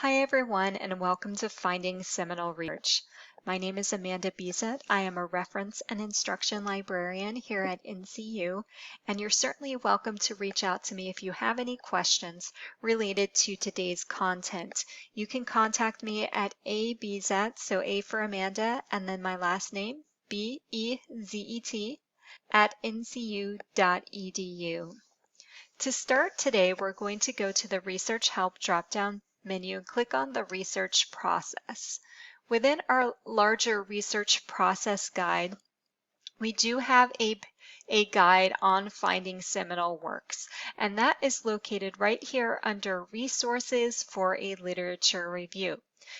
Hi everyone, and welcome to Finding Seminal Research. My name is Amanda Bezet. I am a reference and instruction librarian here at NCU, and you're certainly welcome to reach out to me if you have any questions related to today's content. You can contact me at abezet, so A for Amanda, and then my last name, B-E-Z-E-T, at ncu.edu. To start today, we're going to go to the Research Help drop-down menu and click on the Research Process. Within our larger Research Process guide, we do have a guide on finding seminal works, and that is located right here under Resources for a Literature Review.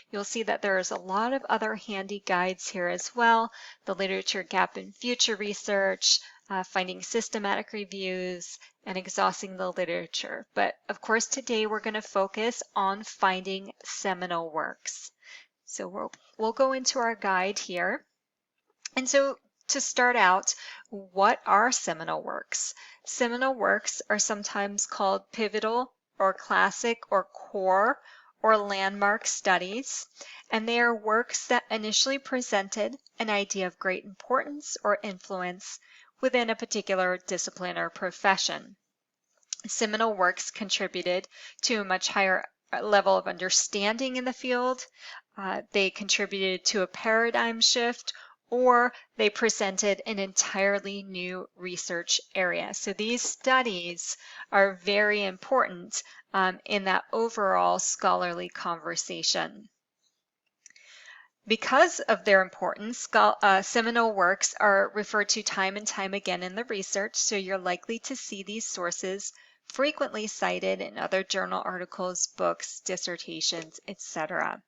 You'll see that there is a lot of other handy guides here as well, the Literature Gap in Future Research, finding systematic reviews, and exhausting the literature. But of course today we're going to focus on finding seminal works. So we'll go into our guide here. And so to start out, what are seminal works? Seminal works are sometimes called pivotal or classic or core or landmark studies, and they are works that initially presented an idea of great importance or influence within a particular discipline or profession. Seminal works contributed to a much higher level of understanding in the field. They contributed to a paradigm shift, or they presented an entirely new research area. So these studies are very important in that overall scholarly conversation. Because of their importance, seminal works are referred to time and time again in the research, so you're likely to see these sources frequently cited in other journal articles, books, dissertations, etc.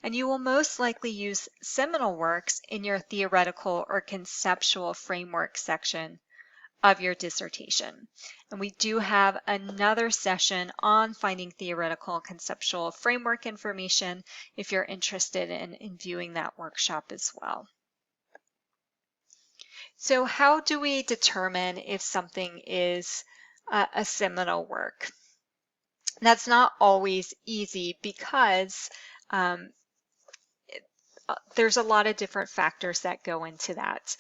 And you will most likely use seminal works in your theoretical or conceptual framework section of your dissertation. And we do have another session on finding theoretical and conceptual framework information if you're interested in viewing that workshop as well. So how do we determine if something is a seminal work? That's not always easy because there's a lot of different factors that go into that.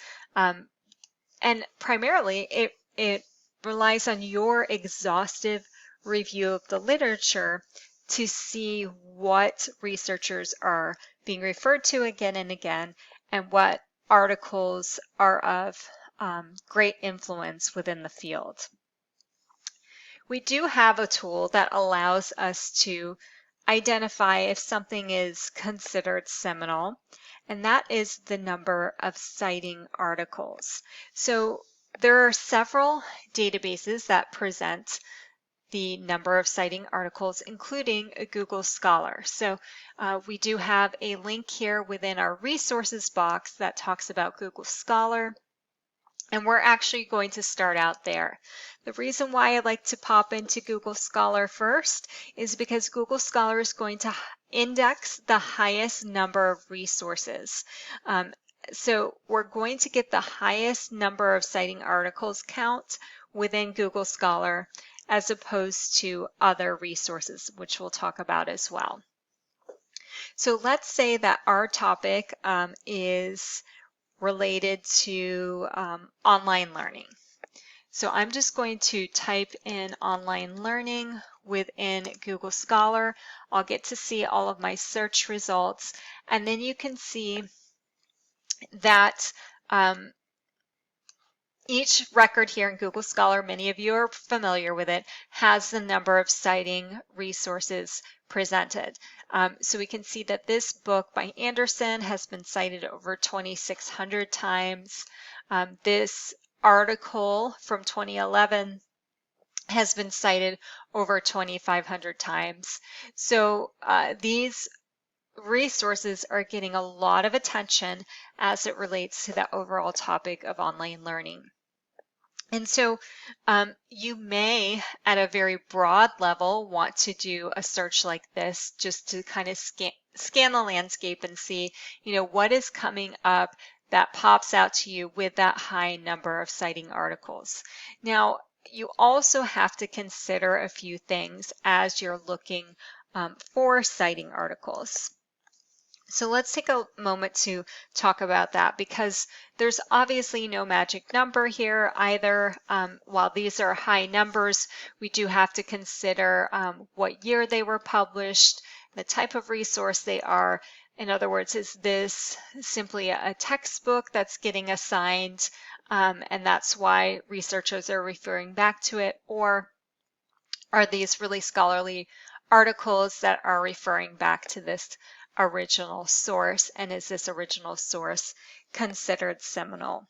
And primarily, it relies on your exhaustive review of the literature to see what researchers are being referred to again and again, and what articles are of great influence within the field. We do have a tool that allows us to identify if something is considered seminal, and that is the number of citing articles. So there are several databases that present the number of citing articles, including Google Scholar. So we do have a link here within our resources box that talks about Google Scholar, and we're actually going to start out there. The reason why I like to pop into Google Scholar first is because Google Scholar is going to index the highest number of resources. So we're going to get the highest number of citing articles count within Google Scholar as opposed to other resources, which we'll talk about as well. So let's say that our topic is related to online learning. So I'm just going to type in online learning within Google Scholar. I'll get to see all of my search results, and then you can see that each record here in Google Scholar, many of you are familiar with it, has the number of citing resources presented. So we can see that this book by Anderson has been cited over 2,600 times. This article from 2011 has been cited over 2,500 times. So these resources are getting a lot of attention as it relates to the overall topic of online learning. And so you may, at a very broad level, want to do a search like this just to kind of scan the landscape and see, what is coming up that pops out to you with that high number of citing articles. Now, you also have to consider a few things as you're looking for citing articles. So let's take a moment to talk about that, because there's obviously no magic number here either. While these are high numbers, we do have to consider what year they were published, the type of resource they are. In other words, is this simply a textbook that's getting assigned, and that's why researchers are referring back to it, or are these really scholarly articles that are referring back to this original source, and is this original source considered seminal?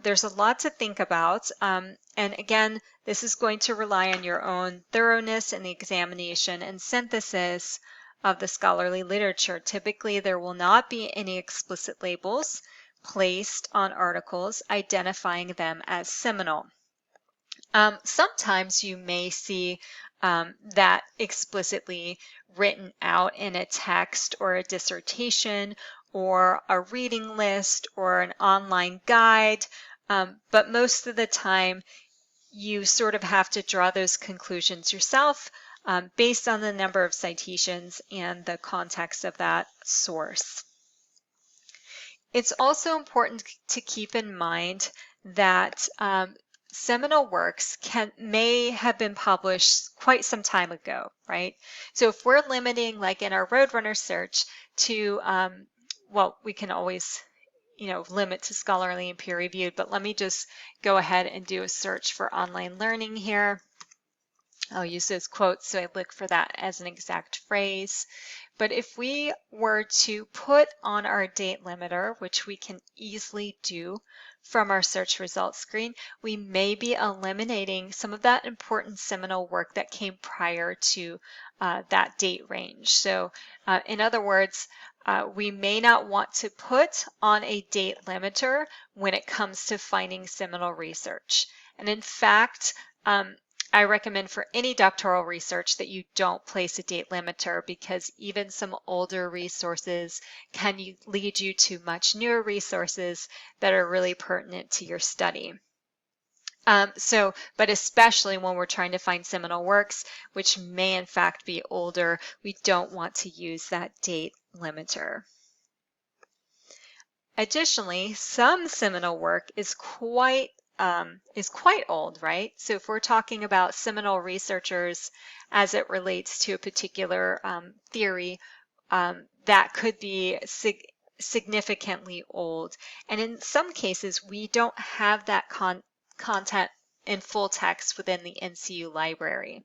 There's a lot to think about, and again, this is going to rely on your own thoroughness in the examination and synthesis of the scholarly literature. Typically, there will not be any explicit labels placed on articles identifying them as seminal. Sometimes you may see that explicitly written out in a text or a dissertation or a reading list or an online guide, but most of the time you sort of have to draw those conclusions yourself based on the number of citations and the context of that source. It's also important to keep in mind that seminal works may have been published quite some time ago, right? So if we're limiting, like in our Roadrunner search, to, well, we can always, limit to scholarly and peer-reviewed, but let me just go ahead and do a search for online learning here. I'll use those quotes so I look for that as an exact phrase. But if we were to put on our date limiter, which we can easily do from our search results screen, we may be eliminating some of that important seminal work that came prior to that date range. So in other words, we may not want to put on a date limiter when it comes to finding seminal research. And in fact, I recommend for any doctoral research that you don't place a date limiter, because even some older resources can lead you to much newer resources that are really pertinent to your study. But especially when we're trying to find seminal works, which may in fact be older, we don't want to use that date limiter. Additionally, some seminal work is quite old, right? So if we're talking about seminal researchers as it relates to a particular theory, that could be significantly old. And in some cases, we don't have that content in full text within the NCU library.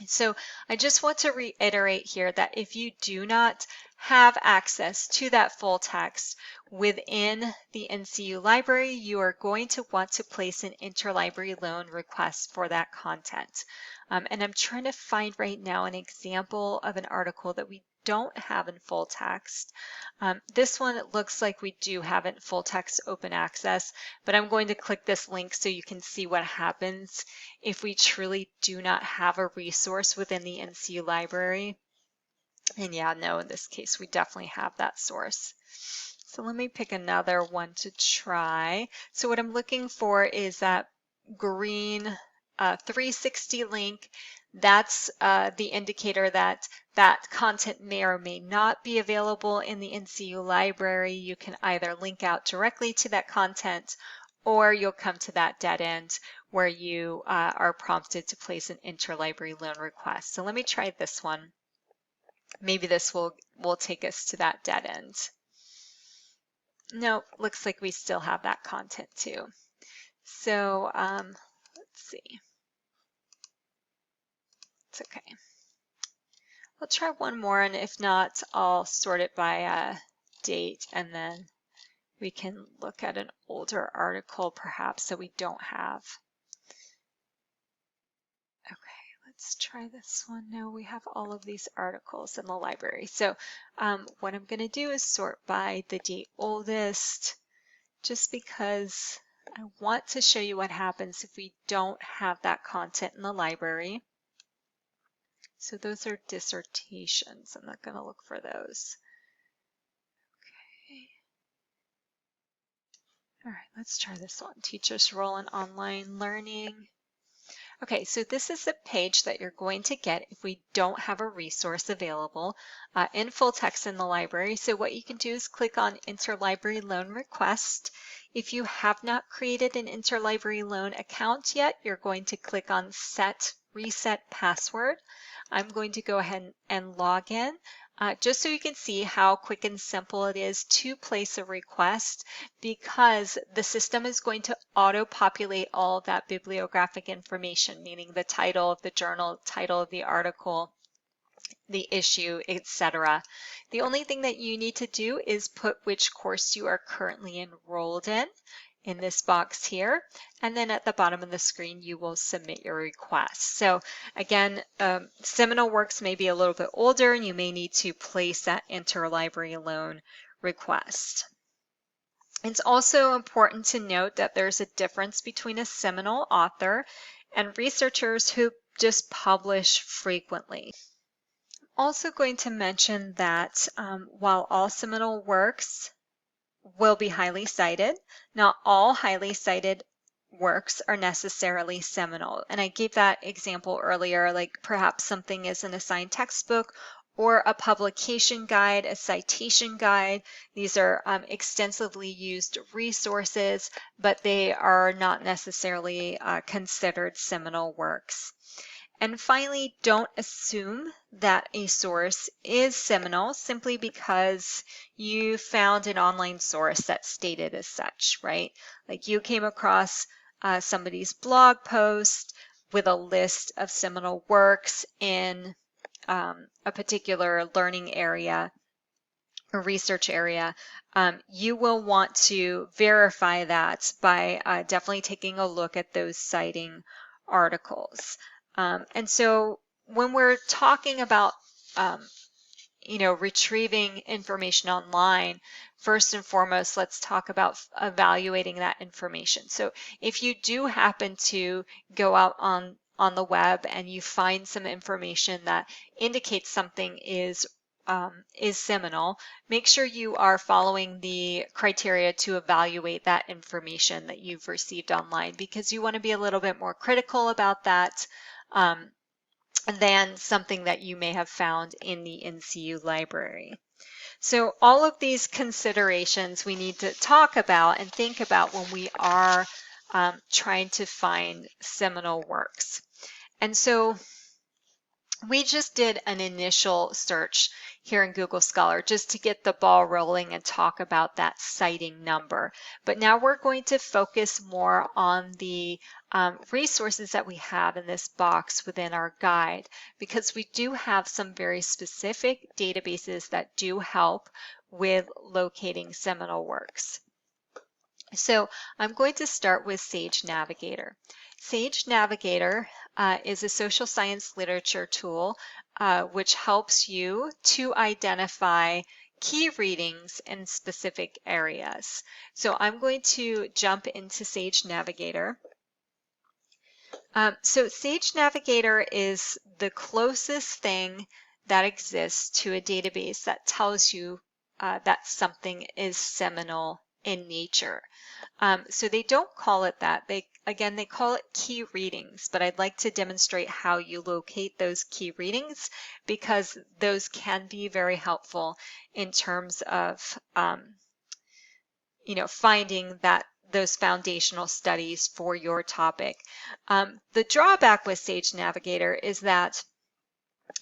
So I just want to reiterate here that if you do not have access to that full text within the NCU library, you are going to want to place an interlibrary loan request for that content. And I'm trying to find right now an example of an article that we don't have in full text. This one, it looks like we do have it in full text open access, but I'm going to click this link so you can see what happens if we truly do not have a resource within the NCU library. And yeah, no, in this case, we definitely have that source. So let me pick another one to try. So what I'm looking for is that green 360 link. That's the indicator that that content may or may not be available in the NCU library. You can either link out directly to that content, or you'll come to that dead end where you are prompted to place an interlibrary loan request. So let me try this one. Maybe this will take us to that dead end. Nope, looks like we still have that content too. So let's see. It's okay. I'll try one more, and if not, I'll sort it by date, and then we can look at an older article perhaps that we don't have. Okay, let's try this one. No, we have all of these articles in the library. So what I'm going to do is sort by the date oldest, just because I want to show you what happens if we don't have that content in the library. So those are dissertations. I'm not going to look for those. Okay. All right, let's try this one. Teacher's role in online learning. Okay, so this is the page that you're going to get if we don't have a resource available in full text in the library. So what you can do is click on Interlibrary Loan Request. If you have not created an Interlibrary Loan account yet, you're going to click on Set Reset Password. I'm going to go ahead and log in. Just so you can see how quick and simple it is to place a request, because the system is going to auto-populate all of that bibliographic information, meaning the title of the journal, title of the article, the issue, etc. The only thing that you need to do is put which course you are currently enrolled in this box here, and then at the bottom of the screen you will submit your request. So again, Seminal works may be a little bit older and you may need to place that interlibrary loan request. It's also important to note that there's a difference between a Seminal author and researchers who just publish frequently. I'm also going to mention that while all Seminal works will be highly cited, not all highly cited works are necessarily seminal. And I gave that example earlier, like perhaps something is an assigned textbook or a publication guide, a citation guide. These are extensively used resources, but they are not necessarily considered seminal works. And finally, don't assume that a source is seminal simply because you found an online source that stated as such, right? Like you came across somebody's blog post with a list of seminal works in a particular learning area or research area. You will want to verify that by definitely taking a look at those citing articles. And so when we're talking about retrieving information online, first and foremost, let's talk about evaluating that information. So if you do happen to go out on the web and you find some information that indicates something is seminal, make sure you are following the criteria to evaluate that information that you've received online, because you want to be a little bit more critical about that than something that you may have found in the NCU library. So all of these considerations we need to talk about and think about when we are trying to find seminal works. And so we just did an initial search here in Google Scholar just to get the ball rolling and talk about that citing number. But now we're going to focus more on the resources that we have in this box within our guide, because we do have some very specific databases that do help with locating seminal works. So I'm going to start with Sage Navigator. Sage Navigator is a social science literature tool which helps you to identify key readings in specific areas. So I'm going to jump into Sage Navigator. So Sage Navigator is the closest thing that exists to a database that tells you that something is seminal in nature. So they don't call it that. They call it key readings, but I'd like to demonstrate how you locate those key readings, because those can be very helpful in terms of finding those foundational studies for your topic. The drawback with Sage Navigator is that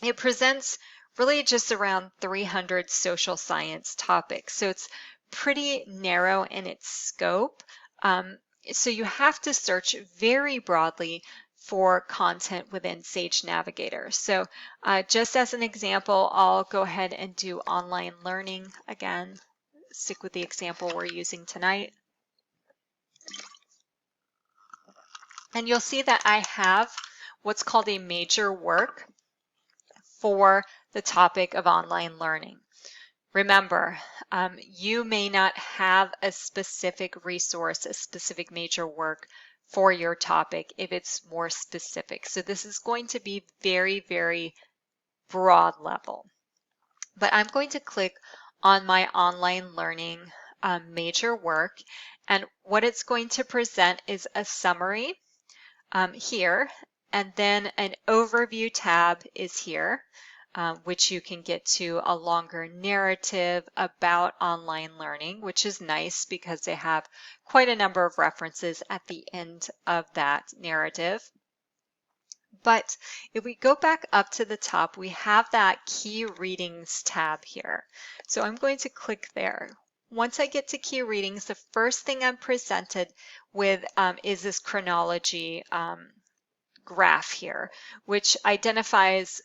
it presents really just around 300 social science topics. So it's pretty narrow in its scope. So you have to search very broadly for content within Sage Navigator. So just as an example, I'll go ahead and do online learning again. Stick with the example we're using tonight. And you'll see that I have what's called a major work for the topic of online learning. Remember, you may not have a specific resource, a specific major work for your topic if it's more specific. So this is going to be very, very broad level. But I'm going to click on my online learning major work, and what it's going to present is a summary here. And then an overview tab is here, which you can get to a longer narrative about online learning, which is nice because they have quite a number of references at the end of that narrative. But if we go back up to the top, we have that key readings tab here. So I'm going to click there. Once I get to key readings, the first thing I'm presented with is this chronology graph here, which identifies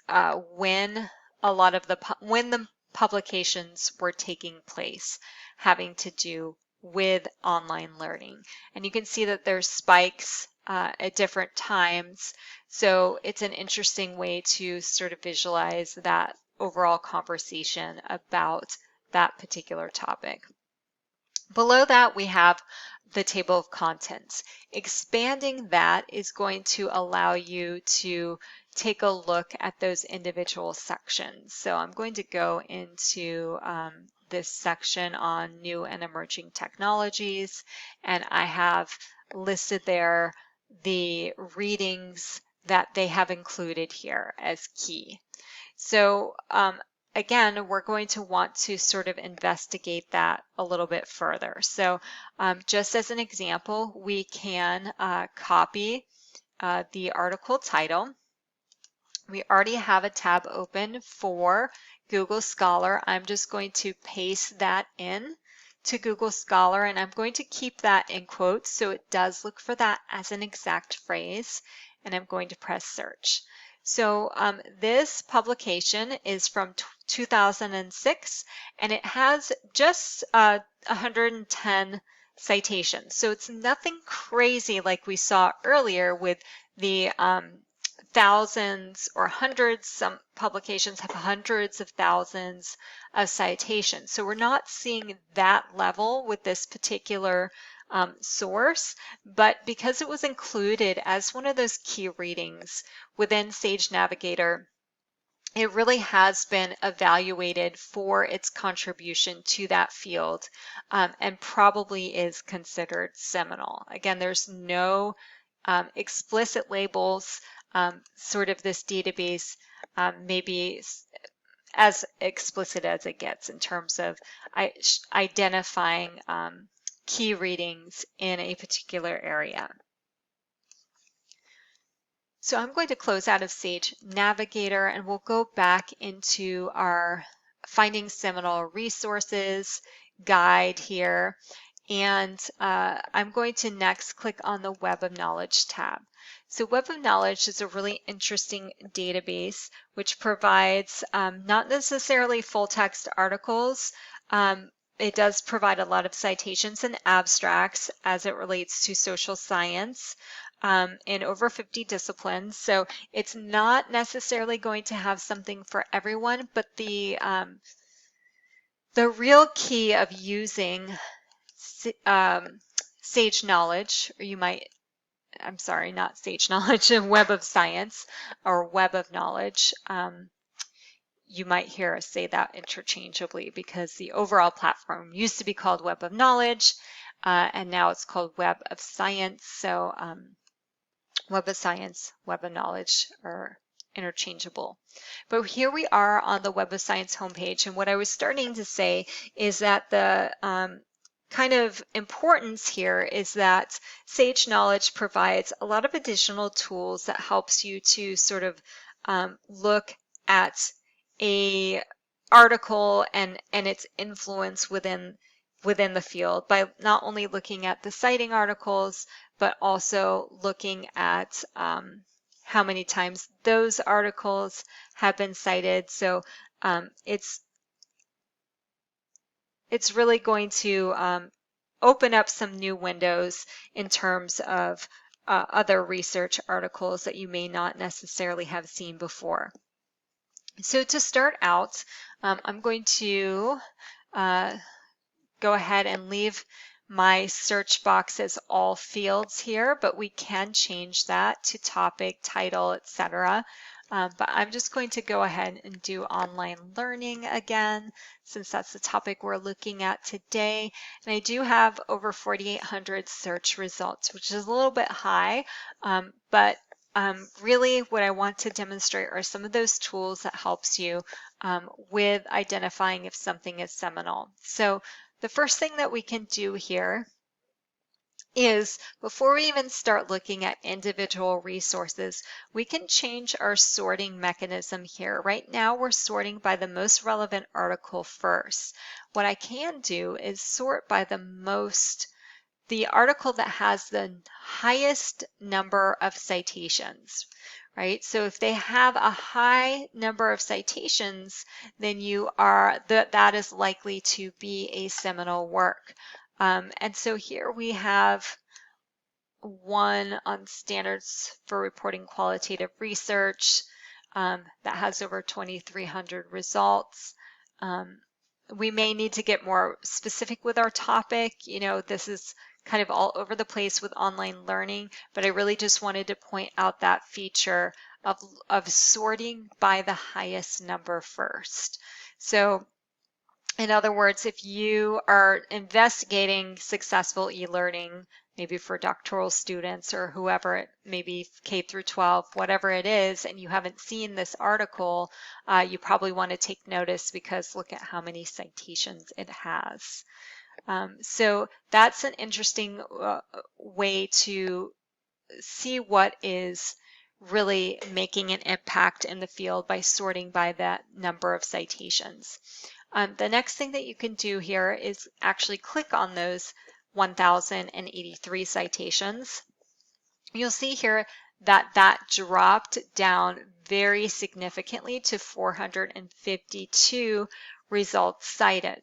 when the publications were taking place having to do with online learning. And you can see that there's spikes at different times. So it's an interesting way to sort of visualize that overall conversation about that particular topic. Below that, we have the table of contents. Expanding that is going to allow you to take a look at those individual sections. So I'm going to go into this section on new and emerging technologies, and I have listed there the readings that they have included here as key. So again, we're going to want to sort of investigate that a little bit further. So just as an example, we can copy the article title. We already have a tab open for Google Scholar. I'm just going to paste that in to Google Scholar, and I'm going to keep that in quotes so it does look for that as an exact phrase, and I'm going to press search. So this publication is from 2006, and it has just 110 citations. So it's nothing crazy like we saw earlier with the thousands or hundreds. Some publications have hundreds of thousands of citations. So we're not seeing that level with this particular source, but because it was included as one of those key readings within Sage Navigator, it really has been evaluated for its contribution to that field and probably is considered seminal. Again, there's no explicit labels. Sort of this database may be as explicit as it gets in terms of identifying key readings in a particular area. So I'm going to close out of Sage Navigator, and we'll go back into our Finding Seminal Resources guide here. And I'm going to next click on the Web of Knowledge tab. So Web of Knowledge is a really interesting database which provides not necessarily full text articles. It does provide a lot of citations and abstracts as it relates to social science in over 50 disciplines. So it's not necessarily going to have something for everyone, but the real key of using Sage Knowledge, or you might, I'm sorry, not Sage Knowledge, Web of Science or Web of Knowledge. You might hear us say that interchangeably because the overall platform used to be called Web of Knowledge and now it's called Web of Science. So Web of Science, Web of Knowledge are interchangeable. But here we are on the Web of Science homepage, and what I was starting to say is that the kind of importance here is that Sage Knowledge provides a lot of additional tools that helps you to sort of look at a article and its influence within the field by not only looking at the citing articles, but also looking at how many times those articles have been cited. So it's really going to open up some new windows in terms of other research articles that you may not necessarily have seen before. So to start out, I'm going to go ahead and leave my search box as all fields here, but we can change that to topic, title, etc. But I'm just going to go ahead and do online learning again, since that's the topic we're looking at today. And I do have over 4,800 search results, which is a little bit high, but really what I want to demonstrate are some of those tools that helps you with identifying if something is seminal. So the first thing that we can do here is before we even start looking at individual resources, we can change our sorting mechanism here. Right now we're sorting by the most relevant article first. What I can do is sort by the article that has the highest number of citations, right? So if they have a high number of citations, then that is likely to be a seminal work. And so here we have one on standards for reporting qualitative research that has over 2,300 results. We may need to get more specific with our topic. You know, this is kind of all over the place with online learning, but I really just wanted to point out that feature of sorting by the highest number first. So in other words, if you are investigating successful e-learning, maybe for doctoral students or whoever, maybe K through 12, whatever it is, and you haven't seen this article, you probably want to take notice because look at how many citations it has. So that's an interesting way to see what is really making an impact in the field by sorting by that number of citations. The next thing that you can do here is actually click on those 1,083 citations. You'll see here that dropped down very significantly to 452 results cited.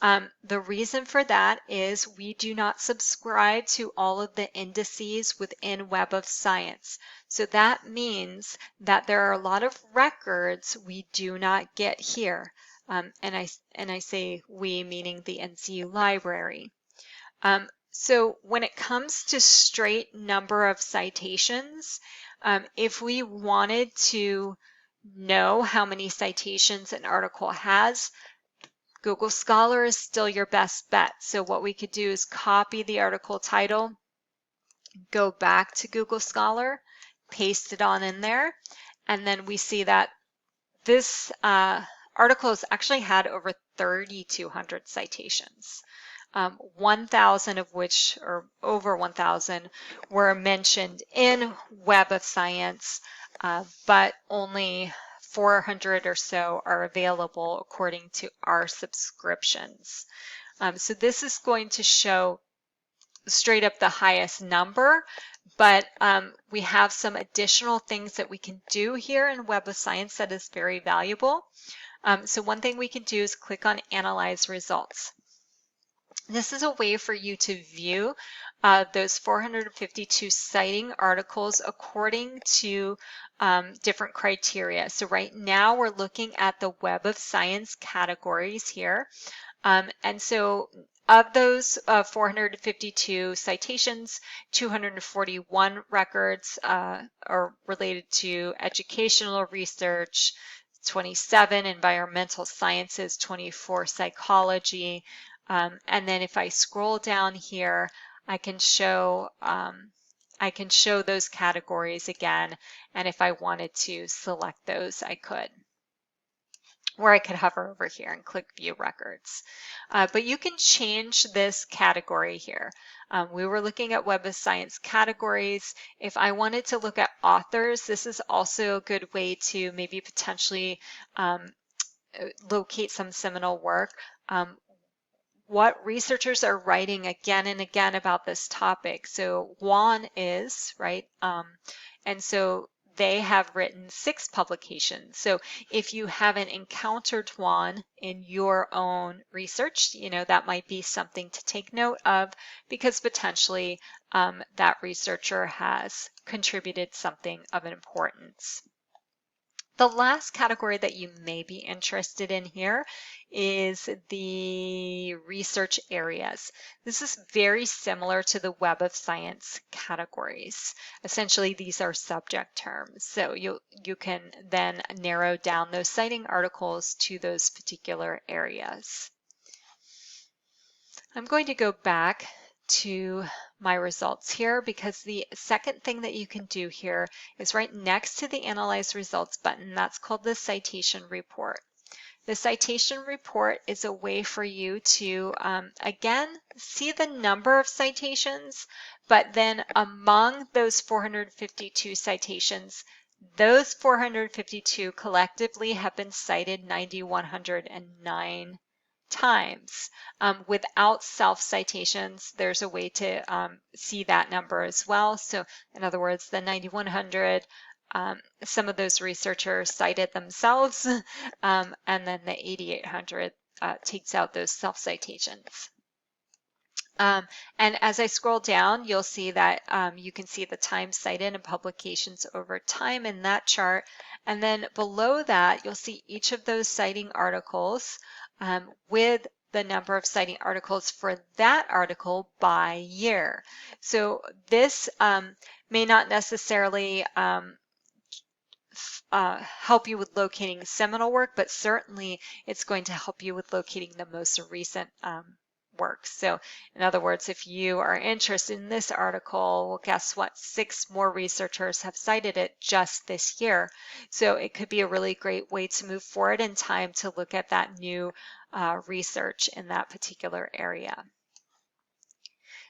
The reason for that is we do not subscribe to all of the indices within Web of Science. So that means that there are a lot of records we do not get here. And I say we, meaning the NCU library. So when it comes to straight number of citations, if we wanted to know how many citations an article has, Google Scholar is still your best bet. So what we could do is copy the article title, go back to Google Scholar, paste it on in there, and then we see that this article has actually had over 3,200 citations. 1,000 of which, or over 1,000, were mentioned in Web of Science, but only 400 or so are available according to our subscriptions. So this is going to show straight up the highest number, but we have some additional things that we can do here in Web of Science that is very valuable. So one thing we can do is click on Analyze Results. This is a way for you to view those 452 citing articles according to different criteria. So right now we're looking at the Web of Science categories here. And so of those 452 citations, 241 records are related to educational research, 27 environmental sciences, 24 psychology, and then if I scroll down here, I can show those categories again, and if I wanted to select those, I could. Or I could hover over here and click View Records. But you can change this category here. We were looking at Web of Science categories. If I wanted to look at authors, this is also a good way to maybe potentially locate some seminal work. What researchers are writing again and again about this topic. So Juan is, right? And so they have written 6 publications. So if you haven't encountered Juan in your own research, you know, that might be something to take note of because potentially that researcher has contributed something of importance. The last category that you may be interested in here is the research areas. This is very similar to the Web of Science categories. Essentially, these are subject terms. So you can then narrow down those citing articles to those particular areas. I'm going to go back to my results here, because the second thing that you can do here is right next to the Analyze Results button. That's called the Citation Report. The citation report is a way for you to, again, see the number of citations, but then among those 452 citations, those 452 collectively have been cited 9,109 times. Without self-citations, there's a way to see that number as well. So in other words, the 9,100, some of those researchers cited themselves, and then the 8,800 takes out those self-citations. And as I scroll down, you'll see that you can see the time cited and publications over time in that chart. And then below that, you'll see each of those citing articles with the number of citing articles for that article by year. So this may not necessarily help you with locating seminal work, but certainly it's going to help you with locating the most recent work. So in other words, if you are interested in this article, well, guess what? 6 more researchers have cited it just this year. So it could be a really great way to move forward in time to look at that new research in that particular area.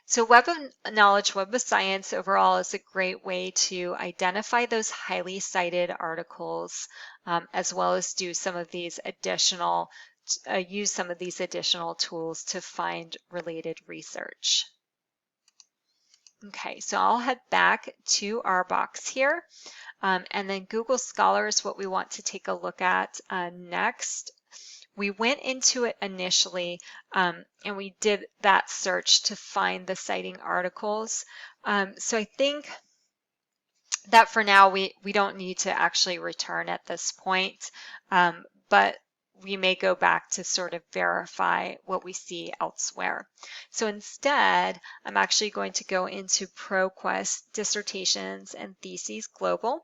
So Web of Knowledge, Web of Science overall is a great way to identify those highly cited articles, as well as do some of these additional, use some of these additional tools to find related research. Okay, so I'll head back to our box here, and then Google Scholar is what we want to take a look at next. We went into it initially and we did that search to find the citing articles. So I think that for now we don't need to actually return at this point, but we may go back to sort of verify what we see elsewhere. So instead, I'm actually going to go into ProQuest Dissertations and Theses Global.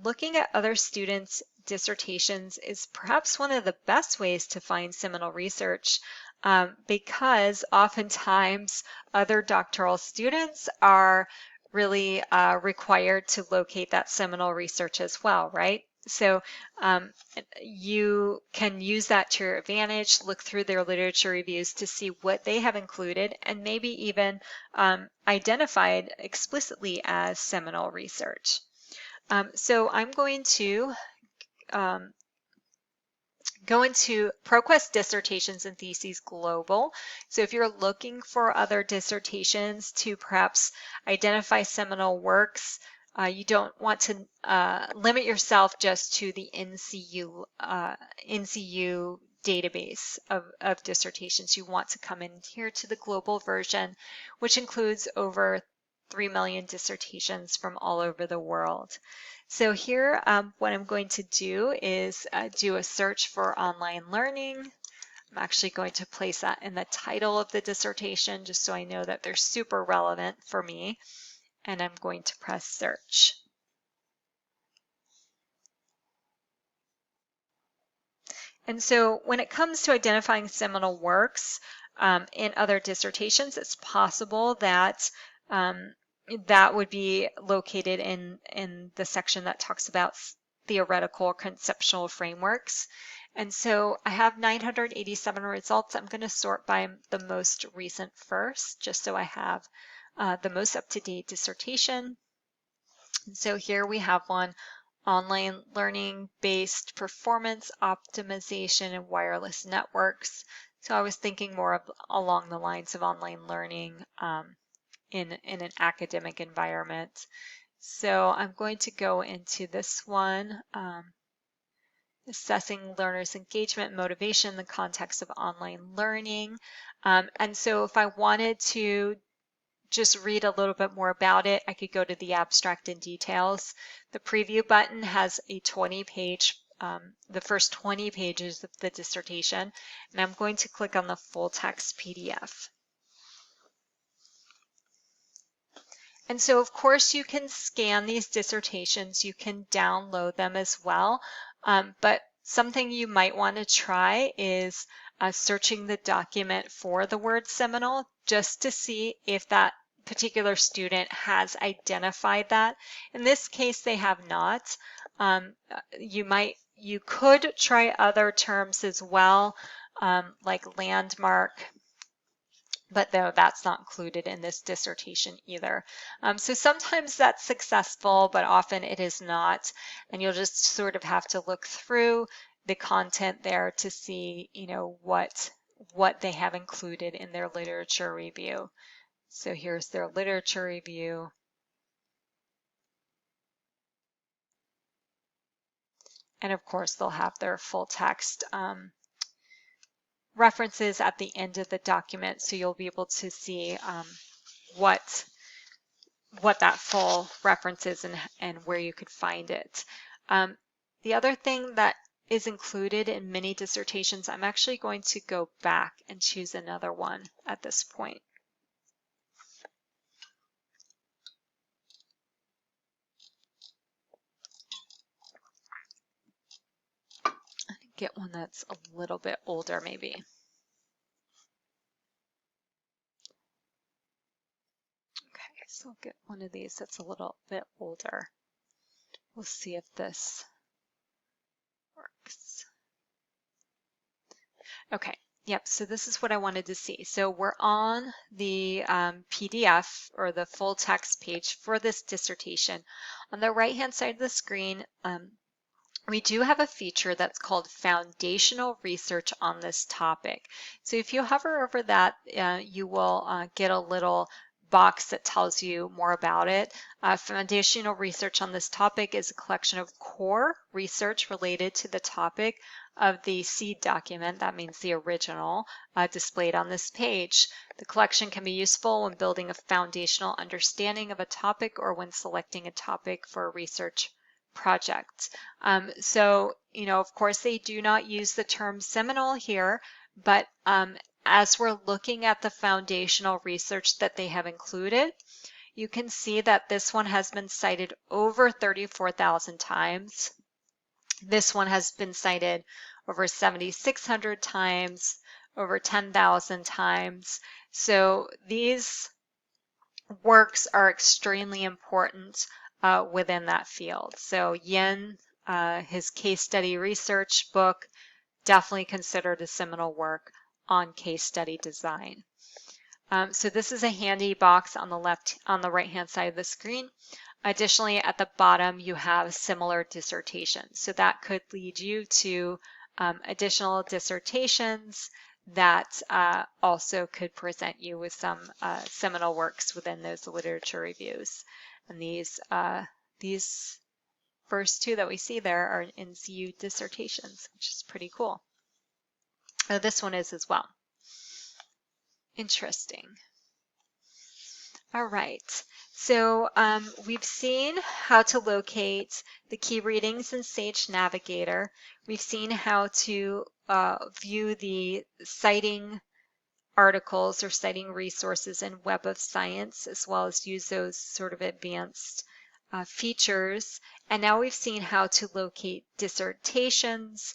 Looking at other students' dissertations is perhaps one of the best ways to find seminal research, because oftentimes other doctoral students are really required to locate that seminal research as well, right? So you can use that to your advantage, look through their literature reviews to see what they have included and maybe even identified explicitly as seminal research. So I'm going to go into ProQuest Dissertations and Theses Global. So if you're looking for other dissertations to perhaps identify seminal works, you don't want to limit yourself just to the NCU database of dissertations. You want to come in here to the global version, which includes over 3 million dissertations from all over the world. So here, what I'm going to do is do a search for online learning. I'm actually going to place that in the title of the dissertation just so I know that they're super relevant for me. And I'm going to press search. And so when it comes to identifying seminal works in other dissertations, it's possible that that would be located in the section that talks about theoretical or conceptual frameworks. And so I have 987 results. I'm going to sort by the most recent first, just so I have the most up-to-date dissertation. And so here we have one, online learning-based performance optimization and wireless networks. So I was thinking more along the lines of online learning in an academic environment. So I'm going to go into this one, assessing learners' engagement and motivation in the context of online learning. And so if I wanted to just read a little bit more about it, I could go to the abstract and details. The preview button has a 20-page, the first 20 pages of the dissertation, and I'm going to click on the full text PDF. And so of course you can scan these dissertations, you can download them as well, but Something you might want to try is searching the document for the word Seminal just to see if that particular student has identified that. In this case, they have not. You could try other terms as well, like landmark, but though that's not included in this dissertation either. So sometimes that's successful, but often it is not. And you'll just sort of have to look through the content there to see, what they have included in their literature review. So here's their literature review. And of course, they'll have their full text references at the end of the document, so you'll be able to see what that full reference is and where you could find it. The other thing that is included in many dissertations, I'm actually going to go back and choose another one at this point. Get one that's a little bit older maybe. Okay, so I'll get one of these that's a little bit older. We'll see if this works. Okay, yep, so this is what I wanted to see. So we're on the PDF or the full text page for this dissertation. On the right-hand side of the screen, we do have a feature that's called foundational research on this topic. So if you hover over that, you will get a little box that tells you more about it. Foundational research on this topic is a collection of core research related to the topic of the seed document, that means the original, displayed on this page. The collection can be useful when building a foundational understanding of a topic or when selecting a topic for a research project. So, of course, they do not use the term seminal here, but as we're looking at the foundational research that they have included, you can see that this one has been cited over 34,000 times. This one has been cited over 7,600 times, over 10,000 times. So these works are extremely important within that field. So Yin, his case study research book, definitely considered a seminal work on case study design. So this is a handy box on the right-hand side of the screen. Additionally, at the bottom, you have similar dissertations. So that could lead you to additional dissertations that also could present you with some seminal works within those literature reviews. And these first two that we see there are NCU dissertations, which is pretty cool. This one is as well. Interesting. All right, so we've seen how to locate the key readings in Sage Navigator. We've seen how to view the citing articles or citing resources in Web of Science, as well as use those sort of advanced features. And now we've seen how to locate dissertations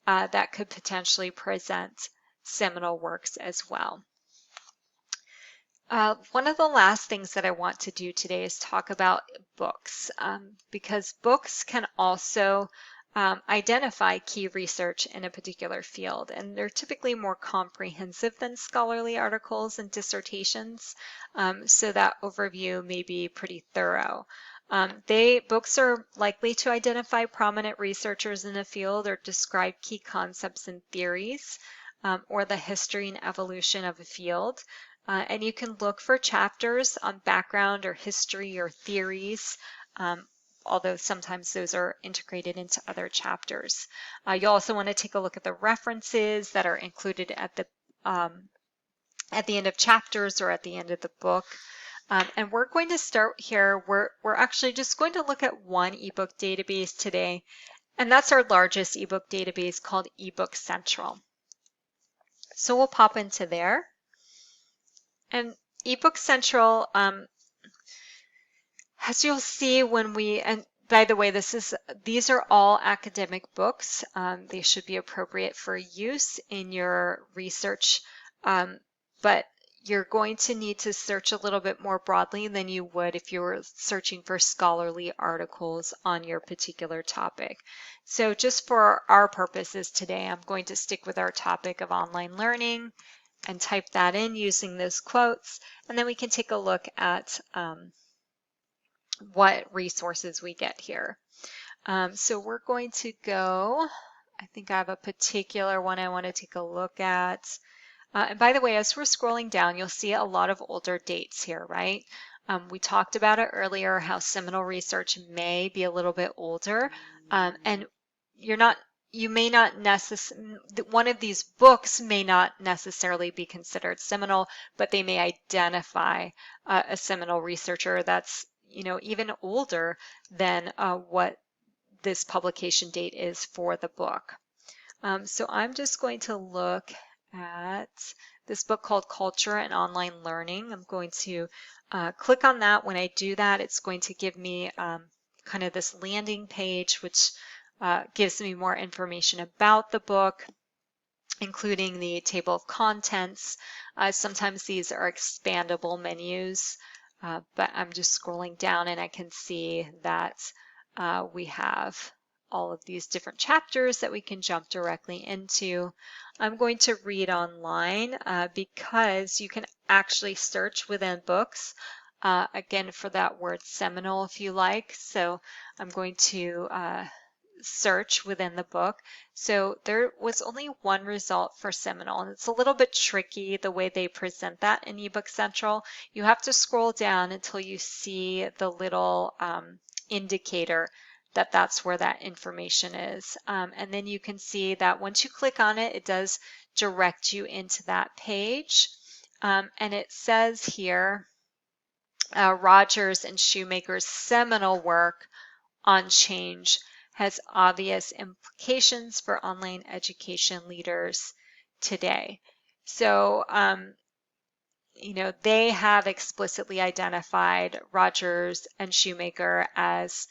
that could potentially present seminal works as well. One of the last things that I want to do today is talk about books, because books can also identify key research in a particular field, and they're typically more comprehensive than scholarly articles and dissertations, so that overview may be pretty thorough. Books are likely to identify prominent researchers in a field or describe key concepts and theories, or the history and evolution of a field. And you can look for chapters on background or history or theories, although sometimes those are integrated into other chapters. You also want to take a look at the references that are included at the end of chapters or at the end of the book. And we're going to start here. We're actually just going to look at one ebook database today, and that's our largest ebook database called eBook Central. So we'll pop into there. And eBook Central, as you'll see and By the way, these are all academic books. They should be appropriate for use in your research, but you're going to need to search a little bit more broadly than you would if you were searching for scholarly articles on your particular topic. So just for our purposes today, I'm going to stick with our topic of online learning and type that in using those quotes, and then we can take a look at what resources we get here. So we're going to go, I think I have a particular one I want to take a look at. And by the way, as we're scrolling down, you'll see a lot of older dates here, right? We talked about it earlier, how seminal research may be a little bit older, and you may not necessarily, one of these books may not necessarily be considered seminal, but they may identify a seminal researcher that's, even older than what this publication date is for the book. So I'm just going to look at this book called Culture and Online Learning. I'm going to click on that. When I do that, it's going to give me kind of this landing page, which gives me more information about the book, including the table of contents. Sometimes these are expandable menus, but I'm just scrolling down and I can see that we have all of these different chapters that we can jump directly into. I'm going to read online because you can actually search within books, again, for that word seminal if you like. So I'm going to search within the book. So there was only one result for seminal, and it's a little bit tricky the way they present that in eBook Central. You have to scroll down until you see the little indicator that that's where that information is. And then you can see that once you click on it, it does direct you into that page. And it says here, Rogers and Shoemaker's seminal work on change has obvious implications for online education leaders today. So, they have explicitly identified Rogers and Shoemaker as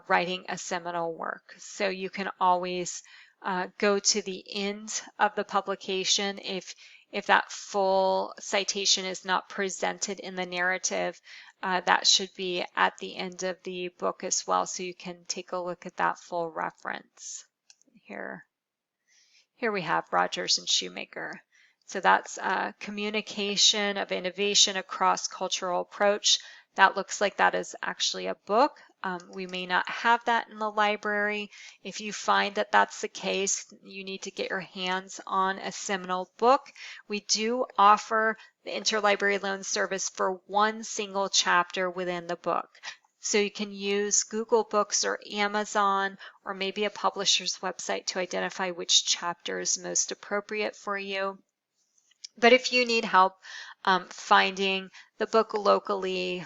writing a seminal work. So you can always go to the end of the publication if that full citation is not presented in the narrative. That should be at the end of the book as well, so you can take a look at that full reference. Here we have Rogers and Shoemaker. So that's communication of innovation across cultural approach. That looks like that is actually a book. We may not have that in the library. If you find that that's the case, you need to get your hands on a seminal book. We do offer the interlibrary loan service for one single chapter within the book. So you can use Google Books or Amazon or maybe a publisher's website to identify which chapter is most appropriate for you. But if you need help finding the book locally,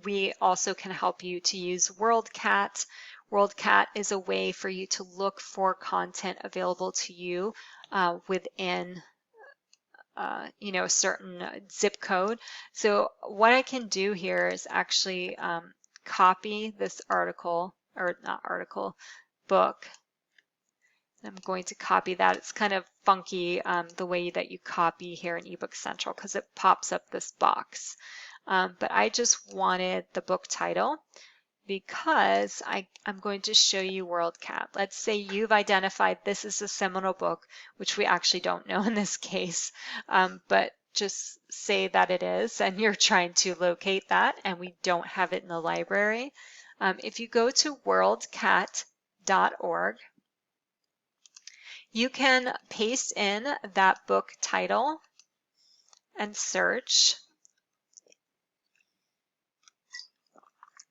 we also can help you to use WorldCat. WorldCat is a way for you to look for content available to you within a certain zip code. So what I can do here is actually copy this book. I'm going to copy that. It's kind of funky the way that you copy here in eBook Central because it pops up this box. But I just wanted the book title because I'm going to show you WorldCat. Let's say you've identified this is a seminal book, which we actually don't know in this case, but just say that it is and you're trying to locate that and we don't have it in the library. If you go to worldcat.org, you can paste in that book title and search.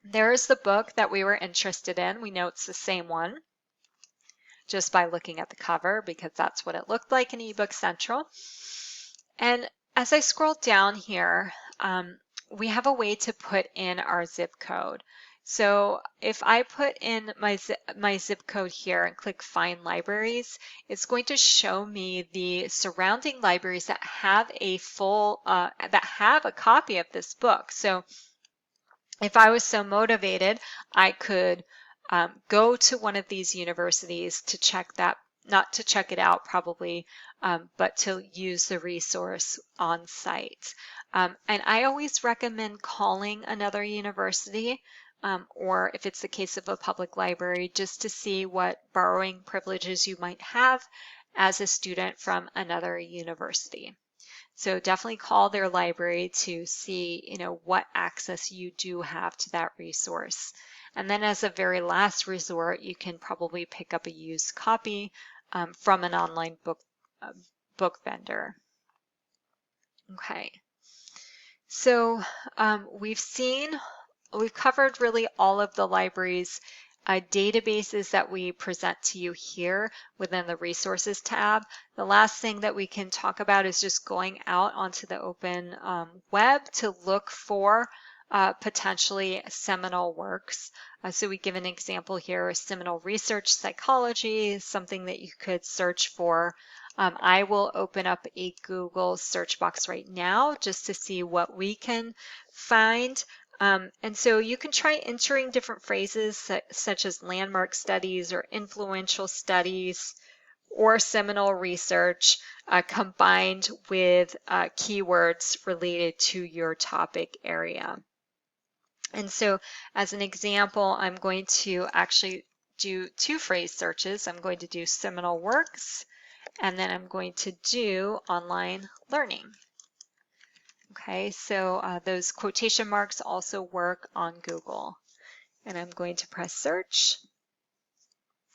There's the book that we were interested in. We know it's the same one just by looking at the cover because that's what it looked like in eBook Central. And as I scroll down here, we have a way to put in our zip code. So if I put in my zip code here and click Find Libraries, it's going to show me the surrounding libraries that have a copy of this book. So if I was so motivated, I could go to one of these universities to check that, not to check it out probably, but to use the resource on site. And I always recommend calling another university, or if it's the case of a public library, just to see what borrowing privileges you might have as a student from another university. So definitely call their library to see, what access you do have to that resource. And then as a very last resort, you can probably pick up a used copy from an online book vendor. Okay. So we've covered really all of the library's databases that we present to you here within the resources tab. The last thing that we can talk about is just going out onto the open web to look for potentially seminal works. So we give an example here, seminal research psychology, something that you could search for. I will open up a Google search box right now just to see what we can find. And so you can try entering different phrases such as landmark studies or influential studies or seminal research combined with keywords related to your topic area. And so as an example, I'm going to actually do 2 phrase searches. I'm going to do seminal works, and then I'm going to do online learning. Okay, so those quotation marks also work on Google. And I'm going to press search.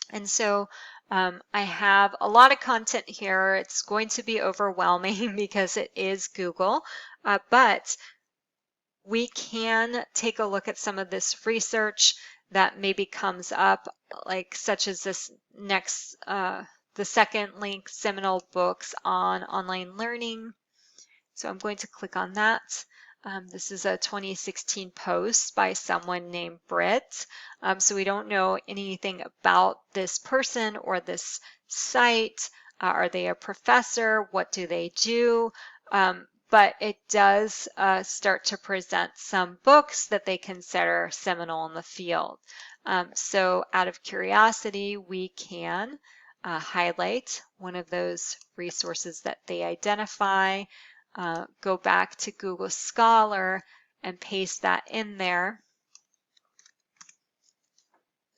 And so I have a lot of content here. It's going to be overwhelming because it is Google, but we can take a look at some of this research that maybe comes up, like such as this next, the second link, seminal books on online learning. So I'm going to click on that. This is a 2016 post by someone named Britt. So we don't know anything about this person or this site. Are they a professor? What do they do? But it does start to present some books that they consider seminal in the field. So out of curiosity, we can highlight one of those resources that they identify, go back to Google Scholar and paste that in there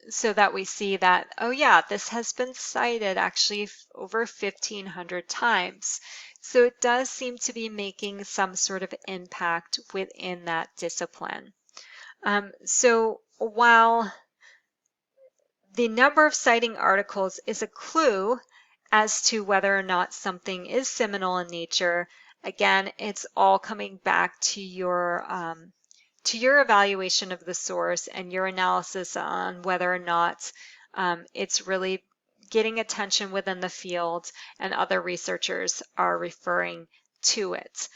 so that we see that, oh yeah, this has been cited actually over 1,500 times. So it does seem to be making some sort of impact within that discipline. So while the number of citing articles is a clue as to whether or not something is seminal in nature, again, it's all coming back to your evaluation of the source and your analysis on whether or not it's really getting attention within the field and other researchers are referring to it.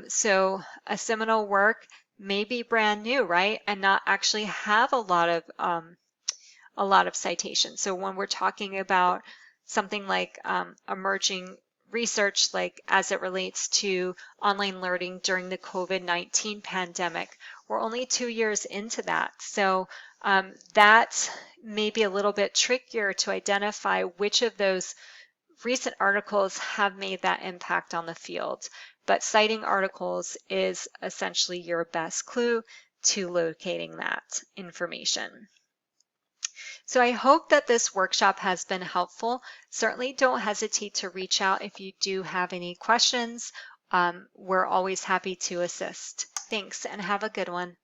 So a seminal work may be brand new, right, and not actually have a lot of citations. So when we're talking about something like emerging research, like as it relates to online learning during the COVID-19 pandemic, we're only 2 years into that. So that may be a little bit trickier to identify which of those recent articles have made that impact on the field. But citing articles is essentially your best clue to locating that information. So I hope that this workshop has been helpful. Certainly don't hesitate to reach out if you do have any questions. We're always happy to assist. Thanks and have a good one.